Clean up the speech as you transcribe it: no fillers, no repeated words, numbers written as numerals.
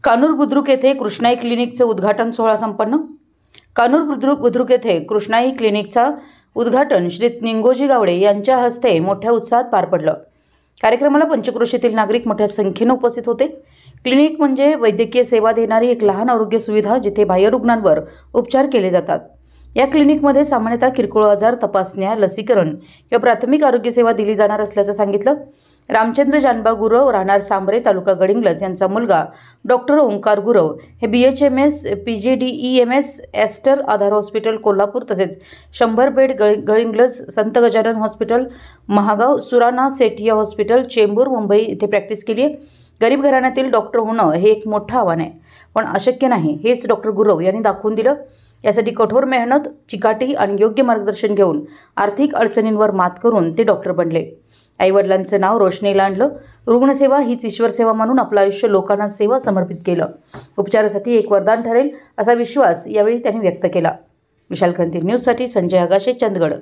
कानूर बुद्रुक येथे कृष्णाई क्लिनिकचे उद्घाटन सोहळा संपन्न। कानूर बुद्रुक येथे कृष्णाई क्लिनिकचा उद्घाटन श्री निंगोजी गावडे यांच्या हस्ते मोठ्या उत्साहात पार पडलं। कार्यक्रमाला पंचक्रोशीतील नागरिक मोठ्या संख्येने उपस्थित होते। क्लिनिक म्हणजे वैद्यकीय सेवा देणारी एक लहान आरोग्य सुविधा जिथे बाह्य रुग्णांवर उपचार केले जातात। या क्लिनिकमध्ये सामान्यतः किरकोळ आजार तपासण्या, लसीकरण किंवा प्राथमिक आरोग्य सेवा दिली जाणार असल्याचं सांगितलं। रामचंद्र जानबा गुरव राहणार सांबरे तालुका गडिंग्लज यांचा मुलगा डॉक्टर ओंकार गुरव हे BHMS PGDEMS एस्टर आधार हॉस्पिटल कोल्हापूर तसेच 100 बेड गडिंग्लज संत गजानन हॉस्पिटल महागाव सुराना सेठिया हॉस्पिटल चेंबूर मुंबई येथे प्रॅक्टिस केली आहे। गरीब घराण्यातील डॉक्टर होणं हे एक मोठं आव्हान आहे, पण अशक्य नाही हेच डॉक्टर गुरव यांनी दाखवून दिलं। यासाठी कठोर मेहनत, चिकाटी आणि योग्य मार्गदर्शन घेऊन आर्थिक अडचणींवर मात करून ते डॉक्टर बनले। आई-वडिलांचे नाव रोशनीला आणलं। रुग्णसेवा हीच ईश्वर सेवा म्हणून आपलं आयुष्य लोकांना सेवा समर्पित केलं। उपचारासाठी एक वरदान ठरेल असा विश्वास यावेळी त्यांनी व्यक्त केला। विशाल क्रांती न्यूजसाठी संजय आगाशे, चंदगड।